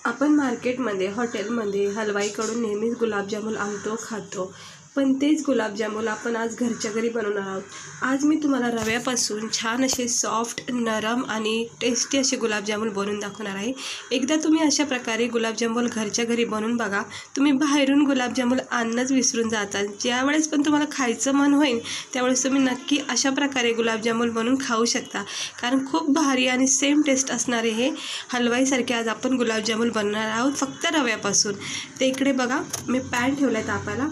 आपण मार्केटमध्ये हॉटेलमध्ये हलवाईकडून नेहमीच गुलाबजामुन आणतो खातो, पण तेच गुलाबजामुन आपण आज घरच्या घरी बनवणार आहोत। आज मी तुम्हाला रव्यापासून छान असे सॉफ्ट नरम आणि टेस्टी असे गुलाबजामुन बनवून दाखवणार आहे। एकदा तुम्ही अशा प्रकारे गुलाबजामुन घरच्या घरी बनवून बघा, तुम्ही बाहेरून गुलाबजामुन आणणंच विसरून जाता। ज्यावेळेस पण तुम्हाला खायचं मन होईल त्यावेळेस तुम्ही नक्की अशा प्रकारे गुलाबजामुन बनवून खाऊ शकता, कारण खूप भारी आणि सेम टेस्ट असणारे हे हलवाईसारखे आज आपण गुलाबजामुन बनवणार आहोत फक्त रव्यापासून। ते इकडे बघा मी पॅन ठेवलाय तापायला।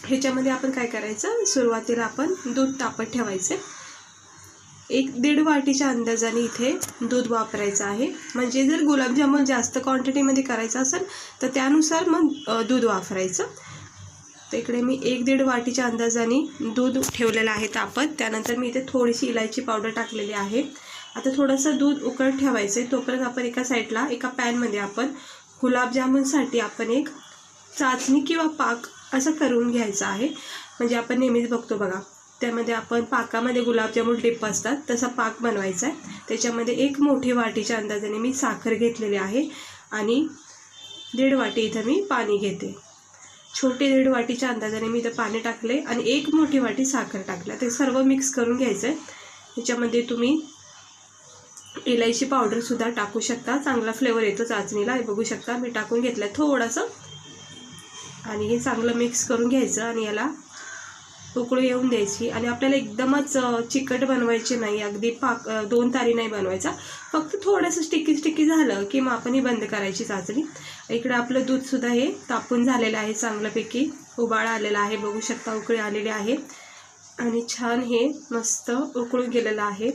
ह्याच्यामध्ये आपण काय करायचं, सुरुवातीला आपण दूध तापत ठेवायचे। 1-1.5 वाटीच्या अंदाजाने इथे दूध वापरायचं आहे। म्हणजे जर गुलाबजामुन जास्त क्वांटिटीमध्ये करायचं असेल तर त्यानुसार मग दूध वापरायचं। तर इकडे मी 1-1.5 वाटीच्या अंदाजाने दूध ठेवलेलं आहे तापत। त्यानंतर मी इथे थोडीशी इलायची पावडर टाकलेली आहे। आता थोडंसं दूध उकळत ठेवायचं आहे। तोपर्यंत आपण एका साईडला एका पॅनमध्ये आपण गुलाबजामुनसाठी आपण एक चाचणी किंवा पाक असं करून घ्यायचं आहे। म्हणजे आपण नेहमीच बघतो बघा, त्यामध्ये आपण पाकामध्ये गुलाबजामुन डिप असतात तसा पाक बनवायचा आहे। त्याच्यामध्ये 1 मोठी वाटीच्या अंदाजाने मी साखर घेतलेली आहे आणि 1.5 वाटी इथं मी पाणी घेते। छोटे 1.5 वाटीच्या अंदाजाने मी इथं पाणी टाकले आणि 1 मोठी वाटी साखर टाकल्या। ते सर्व मिक्स करून घ्यायचं आहे। त्याच्यामध्ये तुम्ही इलायची पावडरसुद्धा टाकू शकता, चांगला फ्लेवर येतो चाचणीला। हे बघू शकता मी टाकून घेतलं थोडंसं आणि हे चांगलं मिक्स करून घ्यायचं आणि याला उकळी येऊन द्यायची। आणि आपल्याला एकदमच चिकट बनवायचे नाही, अगदी पाक 2 तारी नाही बनवायचा, फक्त थोडंसं स्टिकी झालं की मग आपण ही बंद करायची चाचणी। इकडे आपलं दूधसुद्धा हे तापून झालेलं आहे, चांगल्यापैकी उबाळा आलेला आहे, बघू शकता उकळी आलेली आहे आणि छान हे मस्त उकळून गेलेलं आहे।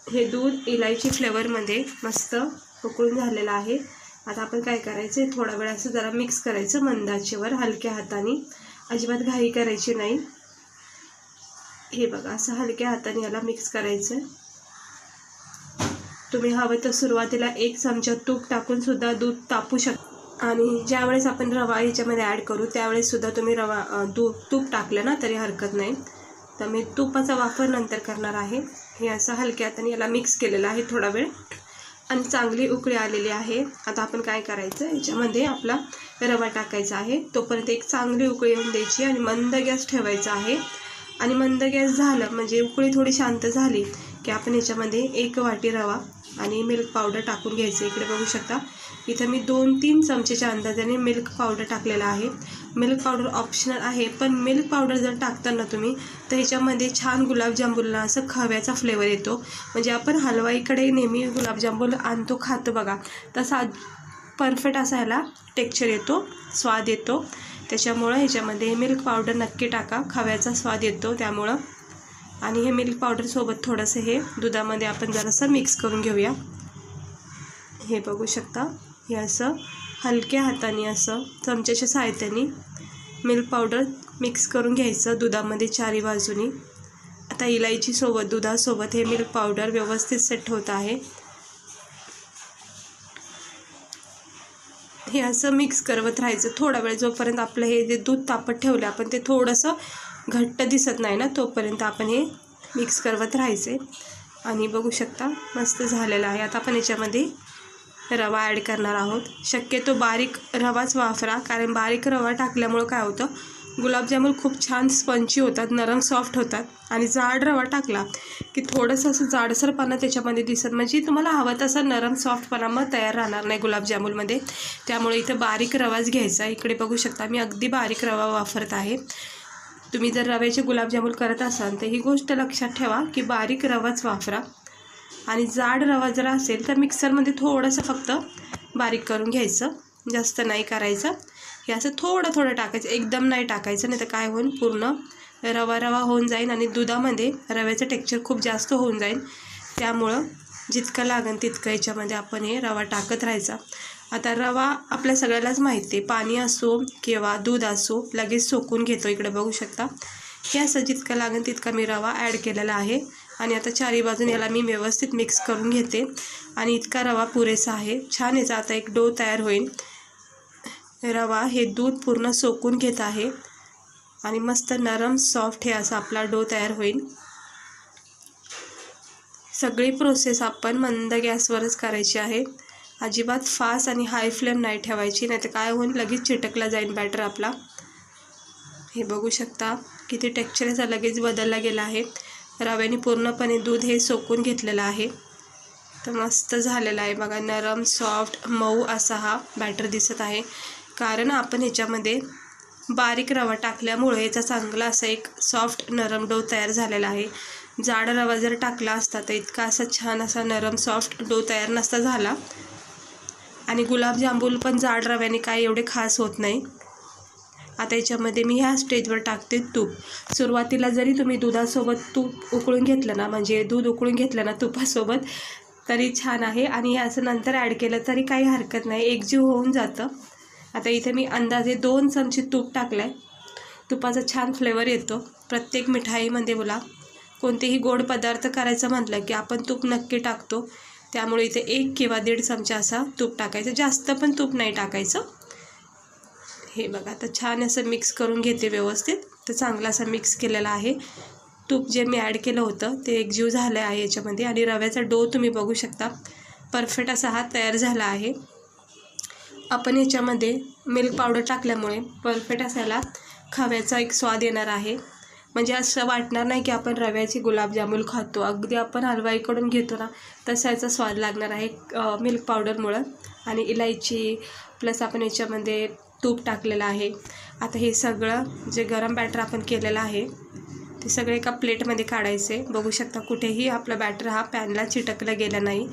हे दूध इलायची फ्लेवरमध्ये मस्त उकळून झालेलं आहे। आता आपण काय करायचं, थोडा वेळ असं जरा मिक्स करायचं मंद आचेवर हलक्या हाताने, अजिबात घाई करायची नाही। हे बघा असं हलक्या हाताने याला मिक्स करायचं। तुम्ही हवं तर सुरुवातीला 1 चमचा तूप टाकून सुद्धा दूध तापू शकता आणि ज्यावेळेस आपण रवा ह्याच्यामध्ये ॲड करू त्यावेळेस सुद्धा तुम्ही तूप टाकलं ना तरी हरकत नाही। तर मी तुपाचा वापर नंतर करणार आहे। हे असं हलक्या हाताने याला मिक्स केलेलं आहे थोडा वेळ आणि चांगली उकळी आलेली आहे। आता आपण काय करायचं, याच्यामध्ये आपला रवा टाकायचा आहे। तोपर्यंत एक चांगली उकळी येऊन द्यायची आणि मंद गॅस ठेवायचा आहे। आणि मंद गॅस झालं म्हणजे उकळी थोडी शांत झाली की आपण याच्यामध्ये 1 वाटी रवा आणि मिल्क पावडर टाकून घ्यायचं। इकडे बघू शकता इथं मी 2-3 चमचेच्या अंदाजाने मिल्क पावडर टाकलेला आहे। मिल्क पावडर ऑप्शनल आहे, पण मिल्क पावडर जर टाकताना तुम्ही तर ह्याच्यामध्ये छान गुलाबजामुनला असं खव्याचा फ्लेवर येतो। म्हणजे आपण हलवाईकडे नेहमी गुलाबजामुन आणतो खातो बघा, तसा परफेक्ट असा ह्याला टेक्स्चर येतो, स्वाद येतो। त्याच्यामुळं ह्याच्यामध्ये मिल्क पावडर नक्की टाका, खव्याचा स्वाद येतो त्यामुळं। आणि हे मिल्क पावडरसोबत थोडंसं हे दुधामध्ये आपण जरासं मिक्स करून घेऊया। हे बघू शकता हे असं हलक्या हाताने असं चमच्याच्या सहाय्याने मिल्क पावडर मिक्स करून घ्यायचं दुधामध्ये चारी बाजूनी। आता इलायचीसोबत दुधासोबत हे मिल्क पावडर व्यवस्थित सेट होत आहे। हे असं मिक्स करत राहायचं थोडा वेळ, जोपर्यंत आपलं हे जे दूध तापत ठेवलं आपण ते थोडंसं घट्ट दिसत नाही ना तोपर्यंत आपण हे मिक्स करत राहायचे। आणि बघू शकता मस्त झालेलं आहे। आता आपण याच्यामध्ये रवा ॲड करणार आहोत। शक्यतो बारीक रवाच वापरा, कारण बारीक रवा टाकल्यामुळं काय होतं, गुलाबजामुन खूप छान स्पंची होतात, नरम सॉफ्ट होतात। आणि जाड रवा टाकला की थोडंसं असं जाडसरपणा त्याच्यामध्ये दिसत, म्हणजे तुम्हाला हवं तसा नरम सॉफ्टपणा मग तयार राहणार नाही गुलाबजामुनमध्ये। त्यामुळे इथं बारीक रवाच घ्यायचा। इकडे बघू शकता मी अगदी बारीक रवा वापरत आहे। तुम्ही जर रव्याचे गुलाबजामुन करत असाल तर ही गोष्ट लक्षात ठेवा की बारीक रवाच वापरा। आणि जाड रवा जर असेल तर मिक्सरमध्ये थोडंसं फक्त बारीक करून घ्यायचं, जास्त नाही करायचं। हे असं थोडं टाकायचं, एकदम नाही टाकायचं, नाही तर काय होईल पूर्ण रवा होऊन जाईल आणि दुधामध्ये रव्याचं टेक्स्चर खूप जास्त होऊन जाईल। त्यामुळं जितकं लागेल तितकं याच्यामध्ये आपण हे रवा टाकत राहायचा। आता रवा आपल्या सगळ्यालाच माहिती आहे, पाणी असो किंवा दूध असो लगेच सोकून घेतो। इकडे बघू शकता हे असं जितकं लागेल तितका मी रवा ॲड केलेला आहे। आणि आता चारी बाजून याला मी व्यवस्थित मिक्स करून घेते आणि इतका रवा पुरेसा आहे। छान याचा आता एक डो तयार होईल। रवा हे दूध पूर्ण सोकून घेत आहे आणि मस्त नरम सॉफ्ट हे असा आपला डो तयार होईल। सगळी प्रोसेस आपण मंद गॅसवरच करायची आहे अजिबात फास्ट आणि हाय फ्लेम नाही ठेवायची, नाही तर काय होईल लगेच चिटकला जाईल बॅटर आपला। हे बघू शकता किती टेक्स्चर याचा लगेच बदलला गेला आहे। रव्याने पूर्णपणे दूध हे सोकून घेतलेलं आहे, तर मस्त झालेला आहे बघा। नरम सॉफ्ट मऊ असा हा बॅटर दिसत आहे, कारण आपण ह्याच्यामध्ये बारीक रवा टाकल्यामुळे याचा चांगला असा एक सॉफ्ट नरम डो तयार झालेला आहे। जाड रवा जर टाकला असता तर इतका असा छान असा नरम सॉफ्ट डो तयार नसता झाला। आणि गुलाबजामुन पण जाड रव्याने काय एवढे खास होत नाही। आता याच्यामध्ये मी ह्या स्टेजवर टाकते तूप। सुरुवातीला जरी तुम्ही दुधासोबत तूप उकळून घेतलं ना, म्हणजे दूध उकळून घेतलं ना तुपासोबत, तरी छान आहे। आणि असं नंतर ॲड केलं तरी काही हरकत नाही, एकजीव होऊन जातं। आता इथे मी अंदाजे 2 चमचे तूप टाकलं आहे। तुपाचा छान फ्लेवर येतो प्रत्येक मिठाईमध्ये। बोला कोणतेही गोड पदार्थ करायचं म्हटलं की आपण तूप नक्की टाकतो, त्यामुळे इथे 1 किंवा 1.5 चमचा असा तूप टाकायचं, जास्त पण तूप नाही टाकायचं। हे बघा आता छान असं मिक्स करून घेते व्यवस्थित। तर चांगला असं मिक्स केलेला आहे। तूप जे मी ॲड केलं होतं ते एकजीव झालं आहे याच्यामध्ये। आणि रव्याचा डो तुम्ही बघू शकता परफेक्ट असा हा तयार झाला आहे। आपण याच्यामध्ये मिल्क पावडर टाकल्यामुळे परफेक्ट असायला खव्याचा एक स्वाद येणार आहे, म्हणजे असं वाटणार नाही की आपण रव्याची गुलाबजामुन खातो, अगदी आपण हलवाईकडून घेतो ना तसा याचा स्वाद लागणार आहे मिल्क पावडरमुळं। आणि इलायची प्लस आपण याच्यामध्ये तूप टाकलेलं आहे। आता हे सगळं जे गरम बॅटर आपण केलेलं आहे ते सगळे एका प्लेटमध्ये काढायचे। बघू शकता कुठेही आपला बॅटर हा पॅनला चिटकला गेला नाही,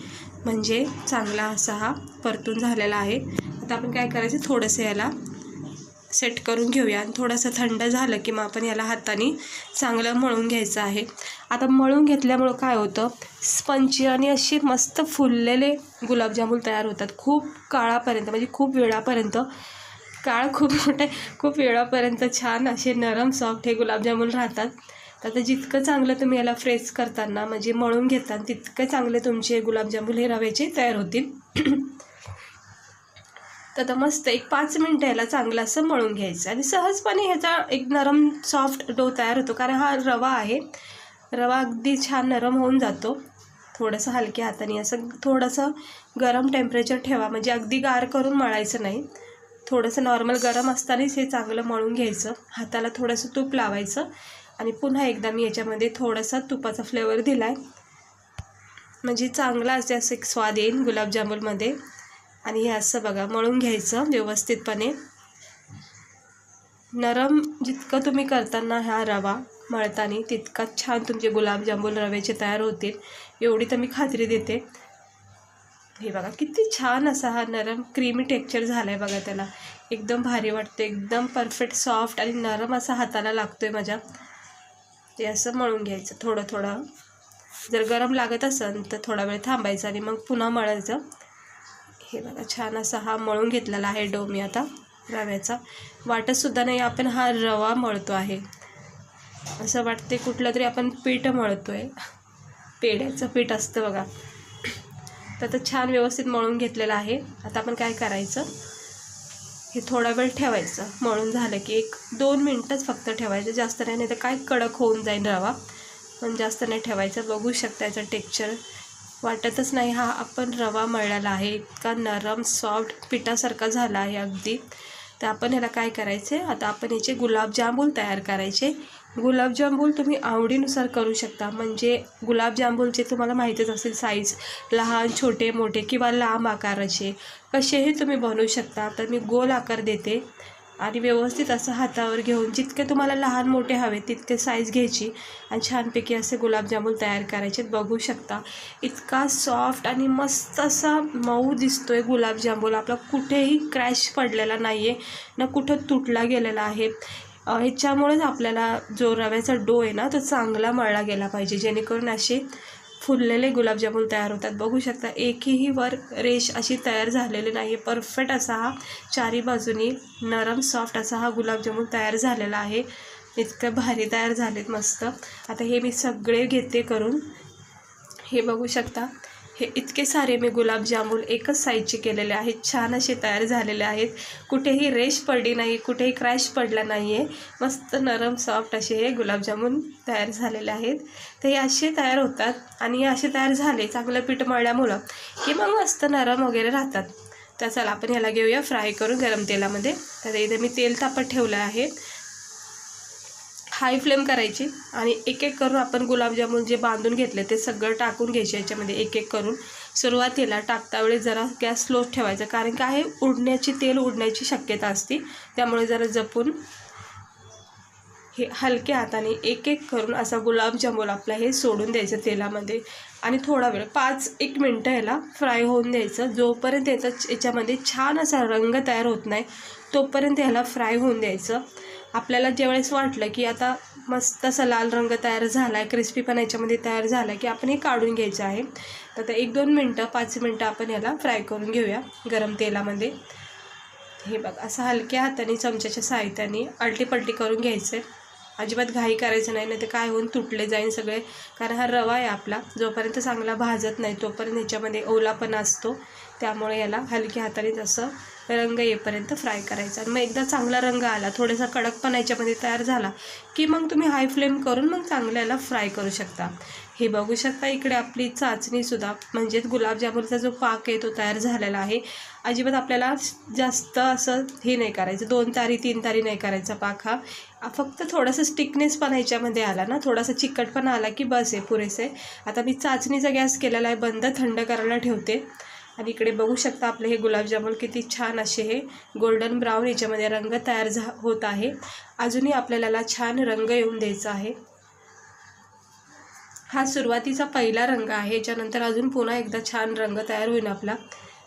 म्हणजे चांगला असा हा परतून झालेला आहे। आता आपण काय करायचं, थोडंसं याला सेट करून घेऊया आणि थोडंसं थंड झालं की मग आपण याला हाताने चांगलं मळून घ्यायचं आहे। आता मळून घेतल्यामुळं काय होतं, स्पंची आणि अशी मस्त फुललेले गुलाबजामुन तयार होतात खूप काळापर्यंत, म्हणजे खूप वेळापर्यंत। काळ खूप मोठे, खूप वेळापर्यंत छान असे नरम सॉफ्ट हे गुलाबजामुन राहतात। तर जितकं चांगलं तुम्ही याला फ्रेश करताना म्हणजे मळून घेताना तितकं चांगले तुमचे गुलाबजामुन हे रव्याचे तयार होतील। तर आता मस्त एक 5 मिनटं याला चांगलं असं मळून घ्यायचं आणि सहजपणे ह्याचा एक नरम सॉफ्ट डो तयार होतो, कारण हा रवा आहे। रवा अगदी छान नरम होऊन जातो। थोडंसं हलक्या हाताने असं थोडंसं गरम टेम्परेचर ठेवा, म्हणजे अगदी गार करून मळायचं नाही, थोडंसं नॉर्मल गरम असतानाच हे चांगलं मळून घ्यायचं। हाताला थोडंसं तूप लावायचं आणि पुन्हा एकदा मी याच्यामध्ये थोडासा तुपाचा फ्लेवर दिला आहे, म्हणजे चांगला असं एक स्वाद येईल गुलाबजामुनमध्ये। आणि हे असं बघा मळून घ्यायचं व्यवस्थितपणे। नरम जितकं तुम्ही करताना हा रवा मळताना तितका छान तुमचे गुलाबजामुन रव्याचे तयार होतील, एवढी तर मी खात्री देते। हे बघा किती छान असा हा नरम क्रीमी टेक्स्चर झाला आहे बघा, त्याला एकदम भारी वाटतं, एकदम परफेक्ट सॉफ्ट आणि नरम असा हाताला लागतोय माझ्या। ते असं मळून घ्यायचं थोडं थोडं, जर गरम लागत असेल तर थोडा वेळ थांबायचं आणि मग पुन्हा मळायचं। हे बघा छान असा हा मळून घेतलेला आहे डो मी आता रव्याचा। वाटतसुद्धा नाही आपण हा रवा मळतो आहे, असं वाटते कुठलं तरी आपण पीठ मळतो आहे, पेढ्याचं पीठ असतं बघा। तर छान व्यवस्थित मळून घेतलेलं आहे। आता आपण काय करायचं, हे थोडा वेळ ठेवायचं, मळून झालं की 1-2 मिनटंच फक्त ठेवायचं, जास्त नाही, तर काय कडक होऊन जाईल रवा, पण जास्त नाही ठेवायचं। बघू शकता याचं टेक्स्चर, वाटतच नाही हा आपण रवा मळलेला आहे, इतका नरम सॉफ्ट पिठासारखा झाला आहे अगदी। तर आपण ह्याला काय करायचे, आता आपण याचे गुलाबजामुन तयार करायचे। गुलाबजामुन तुम्ही आवडीनुसार करू शकता, म्हणजे गुलाबजामुनचे तुम्हाला माहितीच असेल साईज, लहान छोटे मोठे किंवा लांब आकाराचे कसेही तुम्ही बनवू शकता। तर मी गोल आकार देते आणि व्यवस्थित असं हातावर घेऊन जितके तुम्हाला लहान मोठे हवे तितके साईज घ्यायची आणि छानपैकी असे गुलाबजामुन तयार करायचे। बघू शकता इतका सॉफ्ट आणि मस्त असा मऊ दिसतोय गुलाबजामुन, आपला कुठेही क्रॅश पडलेला नाही आहे ना, कुठं तुटला गेलेला आहे। ह्याच्यामुळेच आपल्याला जो रव्याचा डो आहे ना तो चांगला मळला गेला पाहिजे, जेणेकरून असे फुललेले गुलाबजामुन तयार होतात। बघू शकता एकही वर रेष अशी तयार झालेली नाही, परफेक्ट असा हा चारी बाजूनी नरम सॉफ्ट असा हा गुलाबजामुन तयार झालेला आहे। इतकं भारी तयार झालेत मस्त। आता हे मी सगळे घेते करून, हे बघू शकता हे इतके सारे मी गुलाबजामुन एकच साईजचे केलेले आहेत, छान असे तयार झालेले आहेत. कुठेही रेष पडली नाही, कुठेही क्रॅश पडला नाही आहे. मस्त नरम सॉफ्ट असे हे गुलाबजामुन तयार झालेले आहेत. तर हे असे तयार होतात आणि हे असे तयार झाले चांगलं पीठ मळल्यामुळं की मग मस्त नरम वगैरे राहतात. तर चला आपण ह्याला घेऊया फ्राय करून गरम तेलामध्ये. तर इथे मी तेल तापत ठेवलं आहे. हाय फ्लेम करायची आणि एक एक करून आपण गुलाबजामुन जे बांधून घेतले ते सगळं टाकून घ्यायचे याच्यामध्ये एक एक करून. सुरुवातीला टाकता वेळी जरा गॅस स्लो ठेवायचा, कारण काय आहे तेल उडण्याची शक्यता असते. त्यामुळे जरा जपून हे हलक्या हाताने एक एक करून असा गुलाबजामुन आपला हे सोडून द्यायचं तेलामध्ये आणि थोडा वेळ 5-1 मिनटं याला फ्राय होऊन द्यायचं. जोपर्यंत याच्यामध्ये छान असा रंग तयार होत नाही तोपर्यंत ह्याला फ्राय होऊन द्यायचं. आपल्याला ज्यावेळेस वाटलं की आता मस्त असा लाल रंग तयार झाला आहे, क्रिस्पीपणा याच्यामध्ये तयार झाला आहे की आपण हे काढून घ्यायचं आहे. तर आता 1-2 मिनटं 5 मिनटं आपण याला फ्राय करून घेऊया गरम तेलामध्ये. हे बघा असं हलक्या हाताने चमच्याच्या साहाय्याने आलटीपलटी करून घ्यायचं आहे. अजिबात घाई करायचं नाही, नाही तर काय होऊन तुटले जाईन सगळे, कारण हा रवा आहे आपला. जोपर्यंत चांगला भाजत नाही तोपर्यंत ह्याच्यामध्ये ओलापणा असतो. त्यामुळे याला हलक्या हाताने जसं रंग येईपर्यंत फ्राय करायचा. आणि मग एकदा चांगला रंग आला, थोडासा कडकपणा याच्यामध्ये तयार झाला की मग तुम्ही हाय फ्लेम करून मग चांगलं याला फ्राय करू शकता. हे बघू शकता इकडे आपली चाचणीसुद्धा म्हणजेच गुलाबजामुनचा जो पाक आहे तो तयार झालेला आहे. अजिबात आपल्याला जास्त असं हे नाही करायचं, 2 तारी 3 तारी नाही करायचा पाक हा. फक्त थोडंसं स्टिकनेसपणा ह्याच्यामध्ये आला ना, थोडासा चिकटपणा आला की बस आहे, पुरेसे आहे. आता मी चाचणीचा गॅस केलेला आहे बंद, थंड करायला ठेवते. आणि इकडे बघू शकता आपले हे गुलाबजामुन किती छान असे हे गोल्डन ब्राऊन याच्यामध्ये रंग तयार होत आहे. अजूनही आपल्याला छान रंग येऊन द्यायचा आहे. हा सुरुवातीचा पहिला रंग आहे, याच्यानंतर अजून पुन्हा एकदा छान रंग तयार होईल आपला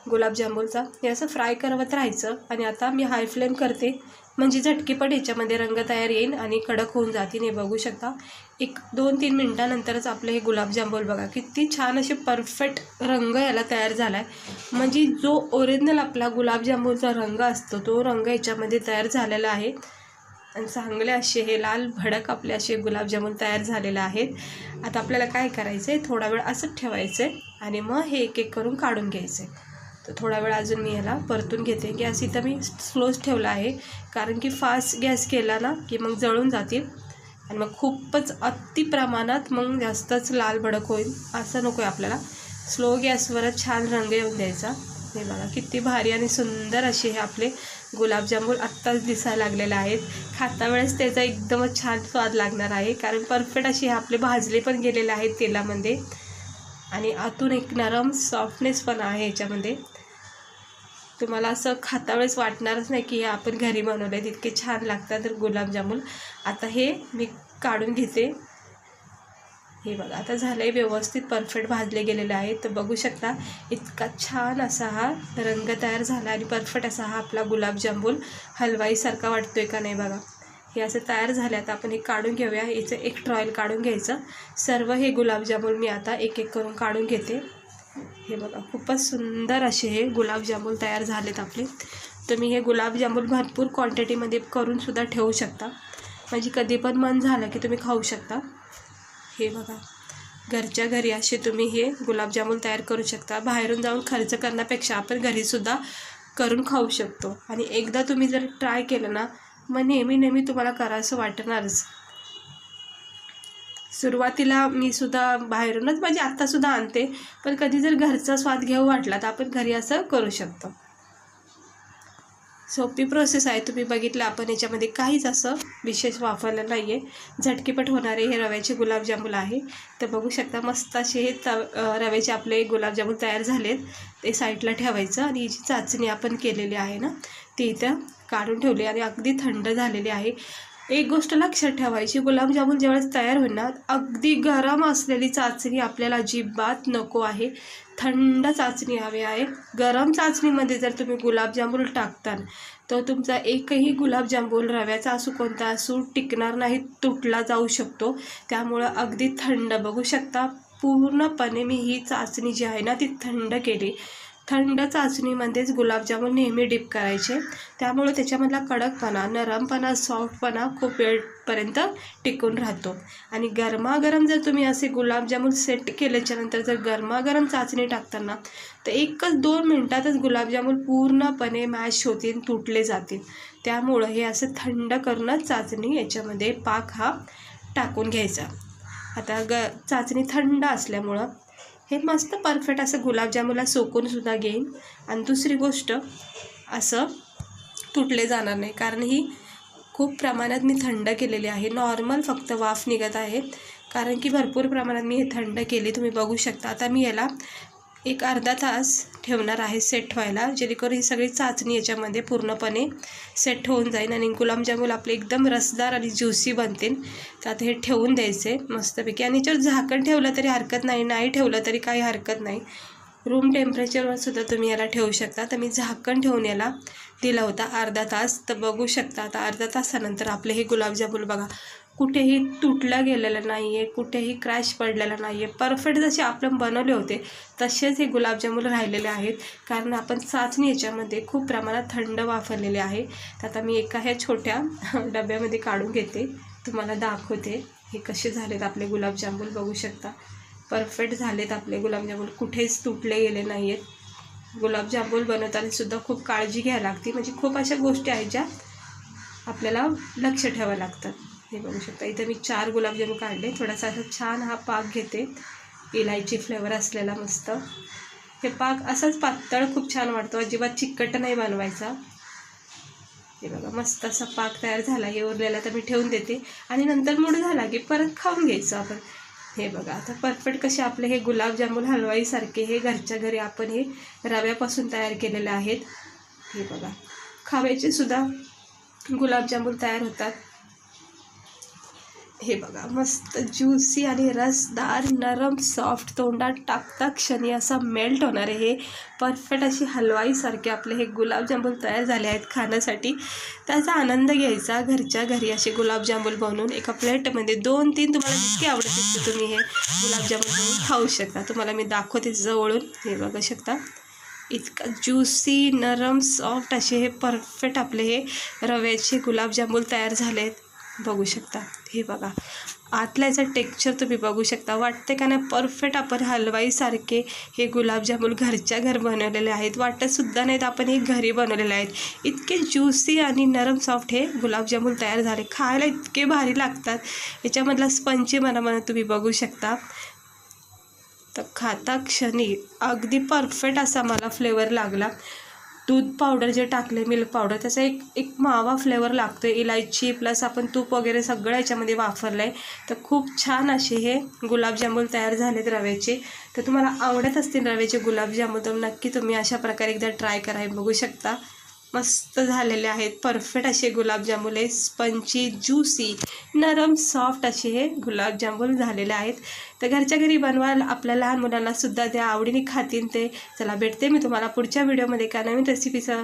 गुलाबजामुनचा. हे असं फ्राय करत राहायचं. आणि आता मी हाय फ्लेम करते म्हणजे झटकीपट याच्यामध्ये रंग तयार येईल आणि कडक होऊन जातील. हे बघू शकता 1-2-3 मिनटानंतरच आपले हे गुलाबजामुन बघा किती छान असे परफेक्ट रंग याला तयार झाला आहे. म्हणजे जो ओरिजिनल आपला गुलाबजामुनचा रंग असतो तो रंग याच्यामध्ये तयार झालेला आहे. आणि चांगले असे हे लाल भडक आपले असे गुलाबजामुन तयार झालेले आहेत. आता आपल्याला काय करायचं आहे, थोडा वेळ असंच ठेवायचं आहे आणि मग हे एक एक करून काढून घ्यायचं आहे. तर थोडा वेळ अजून मी ह्याला परतून घेते. गॅस इथं मी स्लोच ठेवला आहे, कारण की फास्ट गॅस केला ना की मग जळून जातील आणि मग खूपच अति प्रमाणात मग जास्तच लाल भडक होईल, असं नको आहे आपल्याला. स्लो गॅसवरच छान रंग येऊन द्यायचा. हे बघा किती भारी आणि सुंदर असे हे आपले गुलाबजामुन आत्ताच दिसायला लागलेले आहेत. खाता वेळेस त्याचा एकदमच छान स्वाद लागणार आहे, कारण परफेक्ट असे हे आपले भाजले पण गेलेले आहेत तेलामध्ये आणि आतून एक नरम सॉफ्टनेस पण आहे याच्यामध्ये. तुम्हाला असं खाता वेळेस वाटणारच नाही की हे आपण घरी बनवले आहेत, इतके छान लागतात गुलाबजामुन. आता हे मी काढून घेते. हे बघा आता झालं आहे व्यवस्थित परफेक्ट भाजले गेलेले आहेत. तर बघू शकता इतका छान असा हा रंग तयार झाला आणि परफेक्ट असा हा आपला गुलाबजामुन हलवाईसारखा वाटतोय का नाही बघा. हे असं तयार झाले. आता आपण हे काढून घेऊया. याचं एक ट्रॉयल काढून घ्यायचं. सर्व हे गुलाबजामुन मी आता एक एक करून काढून घेते. हे बघा खूपच सुंदर असे हे गुलाबजामुन तयार झालेत आपले. तुम्ही हे गुलाबजामुन भरपूर क्वांटिटीमध्ये करूनसुद्धा ठेवू शकता, म्हणजे कधी पण मन झालं की तुम्ही खाऊ शकता. हे बघा घरच्या घरी असे तुम्ही हे गुलाबजामुन तयार करू शकता. बाहेरून जाऊन खर्च करण्यापेक्षा आपण घरीसुद्धा करून खाऊ शकतो. आणि एकदा तुम्ही जर ट्राय केलं ना मग नेहमी तुम्हाला करावंसं वाटणारच. सुरुवातीला मी सुद्धा बाहेरूनच म्हणजे आत्तासुद्धा आणते, पण कधी जर घरचा स्वाद घेऊ वाटला तर आपण घरी असं करू शकतो. सोपी प्रोसेस आहे, तुम्ही बघितलं. आपण याच्यामध्ये काहीच असं विशेष वापरलं नाही आहे. झटकीपट होणारे हे रव्याचे गुलाबजामुन आहे. तर बघू शकता मस्त असे हे रव्याचे आपले गुलाबजामुन तयार झालेत. ते साईडला ठेवायचं आणि जी चाचणी आपण केलेली आहे ना ती इथं काढून ठेवली आणि अगदी थंड झालेली आहे. एक गोष्ट लक्षात ठेवायची, गुलाबजामुन ज्यावेळेस तयार होईल ना अगदी गरम असलेली चाचणी आपल्याला अजिबात नको आहे. थंड चाचणी हवी आहे. गरम चाचणीमध्ये जर तुम्ही गुलाबजामुन टाकता तर तुमचा एकही गुलाबजामुन रव्याचा असू कोणता असू टिकणार नाही, तुटला जाऊ शकतो. त्यामुळं अगदी थंड बघू शकता पूर्णपणे मी ही चाचणी जी आहे ना ती थंड केली. थंड चाचणीमध्येच गुलाबजामुन नेहमी डिप करायचे, त्यामुळे त्याच्यामधला कडकपणा, नरमपणा, सॉफ्टपणा खूप वेळपर्यंत टिकून राहतो. आणि गरमागरम जर तुम्ही असे गुलाबजामुन सेट केल्याच्यानंतर जर गरमागरम चाचणी टाकताना तर 1-2 मिनटातच गुलाबजामुन पूर्णपणे मॅश होतील, तुटले जातील. त्यामुळं हे असं थंड करूनच चाचणी याच्यामध्ये पाक हा टाकून घ्यायचा. आता चाचणी थंड असल्यामुळं हे मस्त परफेक्ट असं गुलाबजामुनला सोकूनसुद्धा घेईन. आणि दुसरी गोष्ट, असं तुटले जाणार नाही, कारण ही खूप प्रमाणात मी थंड केलेली आहे. नॉर्मल फक्त वाफ निघत आहे, कारण की भरपूर प्रमाणात मी हे थंड केले, तुम्ही बघू शकता. आता मी याला एक अर्धा तास ठेवणार आहे सेट व्हायला, जेणेकरून ही सगळी चाचणी याच्यामध्ये पूर्णपणे सेट होऊन जाईल आणि गुलाबजामुन आपले एकदम रसदार आणि ज्युसी बनतील. तर आता हे ठेवून द्यायचे मस्तपैकी. आणि याच्यावर झाकण ठेवलं तरी हरकत नाही, नाही ठेवलं तरी काही हरकत नाही. रूम टेम्परेचरवर सुद्धा तुम्ही याला ठेवू शकता. तर मी झाकण ठेवून याला दिला होता अर्धा तास. तर बघू शकता आता अर्धा तासानंतर आपले हे गुलाबजामुन बघा, कुठेही तुटलं गेलेलं नाही आहे, कुठेही क्रॅश पडलेला नाही आहे. परफेक्ट जसे आपण बनवले होते तसेच हे गुलाबजामुन राहिलेले आहेत, कारण आपण चाचणी याच्यामध्ये खूप प्रमाणात थंड वापरलेले आहे. तर आता मी एका ह्या छोट्या डब्यामध्ये काढून घेते, तुम्हाला दाखवते हे कसे झालेत आपले गुलाबजामुन. बघू शकता परफेक्ट झालेत आपले गुलाबजामुन, कुठेच तुटले गेले नाही आहेत. गुलाबजामुन बनवताना सुद्धा खूप काळजी घ्यायला लागते, म्हणजे खूप अशा गोष्टी आहेत ज्या आपल्याला लक्ष ठेवावं लागतात. हे बघू शकता इथे मी 4 गुलाबजामुन काढले. थोडासा असा छान हा पाक घेते, इलायची फ्लेवर असलेला मस्त. हे पाक असाच पातळ खूप छान वाटतो, अजिबात चिकट नाही बनवायचा. हे बघा मस्त असा पाक तयार झाला. हे उरलेला तर मी ठेवून देते आणि नंतर मूड झाला की परत खाऊन घ्यायचं आपण. हे बघा आता परफेक्ट कसे आपले हे गुलाबजामुन हलवाईसारखे हे घरच्या घरी आपण हे रव्यापासून तयार केलेले आहेत. हे बघा खव्याचे सुद्धा गुलाबजामुन तयार होतात. हे बघा मस्त ज्युसी आणि रसदार, नरम, सॉफ्ट, तोंडात टाकता क्षणी असा मेल्ट होणारे हे परफेक्ट अशी हलवाईसारखे आपले हे गुलाबजामुन तयार झाले आहेत खाण्यासाठी. त्याचा आनंद घ्यायचा घरच्या घरी असे गुलाबजामुन बनवून एका प्लेटमध्ये 2-3 तुम्हाला जितके आवडतील तुम्ही हे गुलाबजामुन बनवून खाऊ शकता. तुम्हाला मी दाखवते जवळून. हे बघू शकता इतका ज्युसी, नरम, सॉफ्ट असे हे परफेक्ट आपले हे रव्याचे गुलाबजामुन तयार झाले आहेत. बघू शकता हे बघा आतला याचा टेक्स्चर तुम्ही बघू शकता. वाटते का नाही परफेक्ट आपण हलवाईसारखे हे गुलाबजामुन घरच्या घर बनवलेले आहेत. वाटतसुद्धा नाहीत आपण हे घरी बनवलेले आहेत. इतके ज्युसी आणि नरम सॉफ्ट हे गुलाबजामुन तयार झाले. खायला इतके भारी लागतात. याच्यामधला स्पंजीपणा तुम्ही बघू शकता. तर खाता क्षणी अगदी परफेक्ट असा मला फ्लेवर लागला. दूध पावडर जे टाकले, मिल्क पावडर, त्याचा एक मावा फ्लेवर लागतो. इलायची प्लस आपण तूप वगैरे सगळं याच्यामध्ये वापरलं आहे. तर खूप छान असे हे गुलाबजामुन तयार झालेत रव्याचे. तर तुम्हाला आवडत असतील रव्याचे गुलाबजामुन तर नक्की तुम्ही अशा प्रकारे एकदा ट्राय करा. बघू शकता मस्त झालेले आहेत परफेक्ट असे गुलाबजामुन आहे. स्पंजी, ज्युसी, नरम, सॉफ्ट असे हे गुलाबजामुन झालेले आहेत. तर घरच्या घरी बनवाल, आपल्या लहान मुलांना सुद्धा द्या, आवडीने खातील ते. चला भेटते मी तुम्हाला पुढच्या व्हिडिओमध्ये एका नवीन रेसिपीसह.